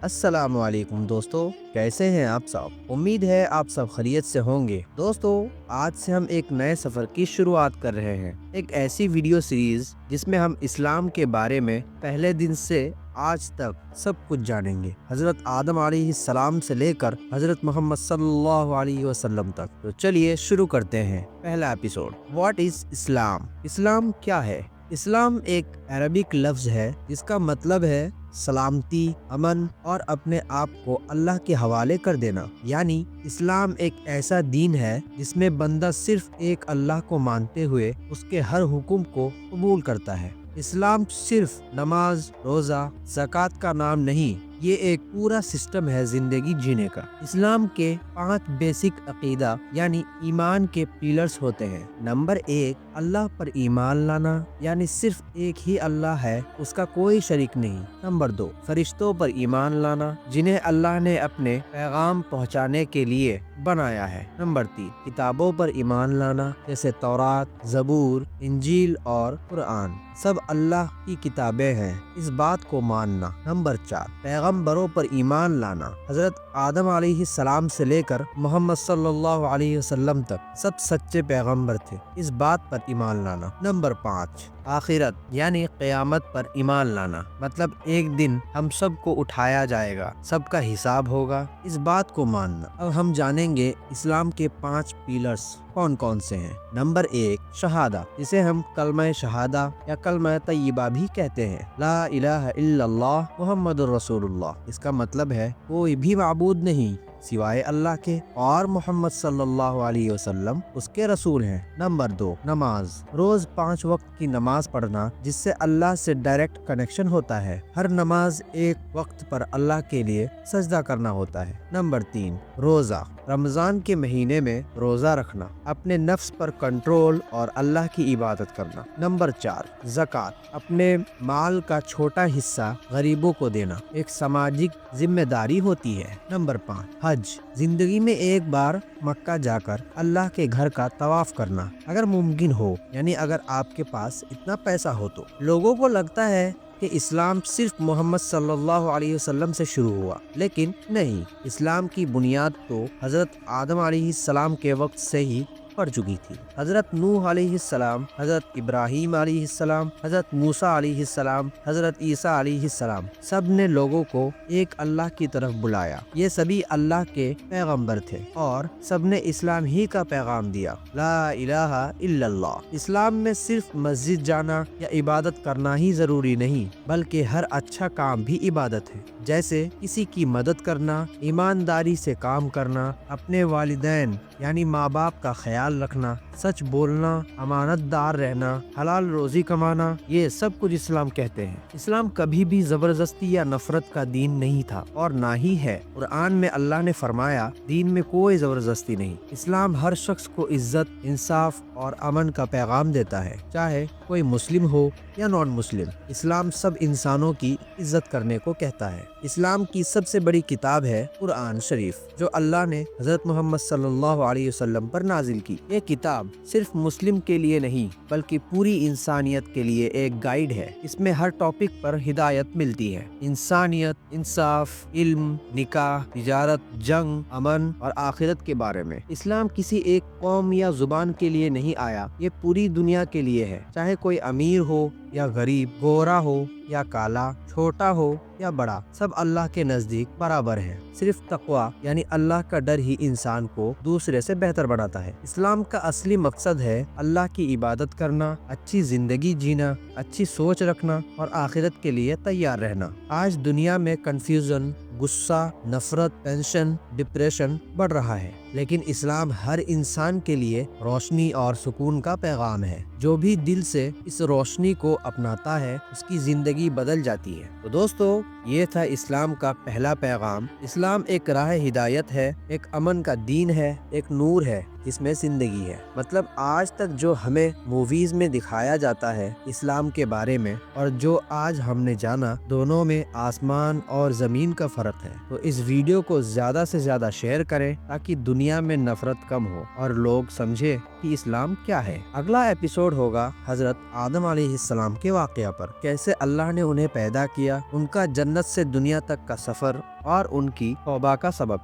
السلام علیکم دوستو، کیسے ہیں آپ سب؟ امید ہے آپ سب خیریت سے ہوں گے۔ دوستو، آج سے ہم ایک نئے سفر کی شروعات کر رہے ہیں، ایک ایسی ویڈیو سیریز جس میں ہم اسلام کے بارے میں پہلے دن سے آج تک سب کچھ جانیں گے، حضرت آدم علیہ السلام سے لے کر حضرت محمد صلی اللہ علیہ وسلم تک۔ تو چلیے شروع کرتے ہیں پہلا ایپیسوڈ۔ واٹ از اسلام؟ اسلام کیا ہے؟ اسلام ایک عربک لفظ ہے جس کا مطلب ہے سلامتی، امن اور اپنے آپ کو اللہ کے حوالے کر دینا۔ یعنی اسلام ایک ایسا دین ہے جس میں بندہ صرف ایک اللہ کو مانتے ہوئے اس کے ہر حکم کو قبول کرتا ہے۔ اسلام صرف نماز، روزہ، زکوٰۃ کا نام نہیں، یہ ایک پورا سسٹم ہے زندگی جینے کا۔ اسلام کے 5 بیسک عقیدہ یعنی ایمان کے پیلرز ہوتے ہیں۔ نمبر 1، اللہ پر ایمان لانا، یعنی صرف ایک ہی اللہ ہے، اس کا کوئی شریک نہیں۔ نمبر 2، فرشتوں پر ایمان لانا، جنہیں اللہ نے اپنے پیغام پہنچانے کے لیے بنایا ہے۔ نمبر 3، کتابوں پر ایمان لانا، جیسے تورات، زبور، انجیل اور قرآن، سب اللہ کی کتابیں ہیں، اس بات کو ماننا۔ نمبر 4، پیغمبروں پر ایمان لانا، حضرت آدم علیہ السلام سے لے کر محمد صلی اللہ علیہ وسلم تک سب سچے پیغمبر تھے، اس بات پر ایمان لانا۔ نمبر 5، آخرت یعنی قیامت پر ایمان لانا، مطلب ایک دن ہم سب کو اٹھایا جائے گا، سب کا حساب ہوگا، اس بات کو ماننا۔ اب ہم جانیں گے اسلام کے 5 پیلرز کون کون سے ہیں۔ نمبر 1، شہادہ، جسے ہم کلمہ شہادہ یا کلمہ طیبہ بھی کہتے ہیں۔ لا الہ الا اللہ محمد رسول اللہ، اس کا مطلب ہے کوئی بھی معبود نہیں سوائے اللہ کے، اور محمد صلی اللہ علیہ وسلم اس کے رسول ہیں۔ نمبر 2، نماز، روز 5 وقت کی نماز پڑھنا، جس سے اللہ سے ڈائریکٹ کنیکشن ہوتا ہے۔ ہر نماز ایک وقت پر اللہ کے لیے سجدہ کرنا ہوتا ہے۔ نمبر 3، روزہ، رمضان کے مہینے میں روزہ رکھنا، اپنے نفس پر کنٹرول اور اللہ کی عبادت کرنا۔ نمبر 4، زکوٰۃ، اپنے مال کا چھوٹا حصہ غریبوں کو دینا، ایک سماجی ذمہ داری ہوتی ہے۔ نمبر 5، حج، زندگی میں ایک بار مکہ جا کر اللہ کے گھر کا طواف کرنا، اگر ممکن ہو، یعنی اگر آپ کے پاس اتنا پیسہ ہو تو۔ لوگوں کو لگتا ہے کہ اسلام صرف محمد صلی اللہ علیہ وسلم سے شروع ہوا، لیکن نہیں، اسلام کی بنیاد تو حضرت آدم علیہ السلام کے وقت سے ہی پڑ چکی تھی۔ حضرت نوح علیہ السلام، حضرت ابراہیم علیہ السلام، حضرت موسیٰ علیہ السلام، حضرت عیسیٰ علیہ السلام، سب نے لوگوں کو ایک اللہ کی طرف بلایا۔ یہ سبھی اللہ کے پیغمبر تھے اور سب نے اسلام ہی کا پیغام دیا، لا الہ الا اللہ۔ اسلام میں صرف مسجد جانا یا عبادت کرنا ہی ضروری نہیں، بلکہ ہر اچھا کام بھی عبادت ہے، جیسے کسی کی مدد کرنا، ایمانداری سے کام کرنا، اپنے والدین یعنی ماں باپ کا خیال رکھنا، سچ بولنا، امانت دار رہنا، حلال روزی کمانا، یہ سب کچھ اسلام کہتے ہیں۔ اسلام کبھی بھی زبردستی یا نفرت کا دین نہیں تھا اور نہ ہی ہے۔ قرآن میں اللہ نے فرمایا، دین میں کوئی زبردستی نہیں۔ اسلام ہر شخص کو عزت، انصاف اور امن کا پیغام دیتا ہے، چاہے کوئی مسلم ہو یا نان مسلم۔ اسلام سب انسانوں کی عزت کرنے کو کہتا ہے۔ اسلام کی سب سے بڑی کتاب ہے قرآن شریف، جو اللہ نے حضرت محمد صلی اللہ علیہ وسلم پر نازل کی۔ یہ کتاب صرف مسلم کے لیے نہیں بلکہ پوری انسانیت کے لیے ایک گائیڈ ہے۔ اس میں ہر ٹاپک پر ہدایت ملتی ہے، انسانیت، انصاف، علم، نکاح، تجارت، جنگ، امن اور آخرت کے بارے میں۔ اسلام کسی ایک قوم یا زبان کے لیے نہیں آیا، یہ پوری دنیا کے لیے ہے، چاہے کوئی امیر ہو یا غریب، گورا ہو یا کالا، چھوٹا ہو یا بڑا، سب اللہ کے نزدیک برابر ہے۔ صرف تقویٰ یعنی اللہ کا ڈر ہی انسان کو دوسرے سے بہتر بناتا ہے۔ اسلام کا اصلی مقصد ہے اللہ کی عبادت کرنا، اچھی زندگی جینا، اچھی سوچ رکھنا اور آخرت کے لیے تیار رہنا۔ آج دنیا میں کنفیوژن، غصہ، نفرت، ٹینشن، ڈپریشن بڑھ رہا ہے، لیکن اسلام ہر انسان کے لیے روشنی اور سکون کا پیغام ہے۔ جو بھی دل سے اس روشنی کو اپناتا ہے، اس کی زندگی بدل جاتی ہے۔ تو دوستو، یہ تھا اسلام کا پہلا پیغام۔ اسلام ایک راہ ہدایت ہے، ایک امن کا دین ہے، ایک نور ہے جس میں زندگی ہے۔ مطلب آج تک جو ہمیں موویز میں دکھایا جاتا ہے اسلام کے بارے میں اور جو آج ہم نے جانا، دونوں میں آسمان اور زمین کا فرق ہے۔ تو اس ویڈیو کو زیادہ سے زیادہ شیئر کریں تاکہ دنیا دنیا میں نفرت کم ہو اور لوگ سمجھے کہ اسلام کیا ہے۔ اگلا ایپیسوڈ ہوگا حضرت آدم علیہ السلام کے واقعہ پر، کیسے اللہ نے انہیں پیدا کیا، ان کا جنت سے دنیا تک کا سفر اور ان کی توبہ کا سبب۔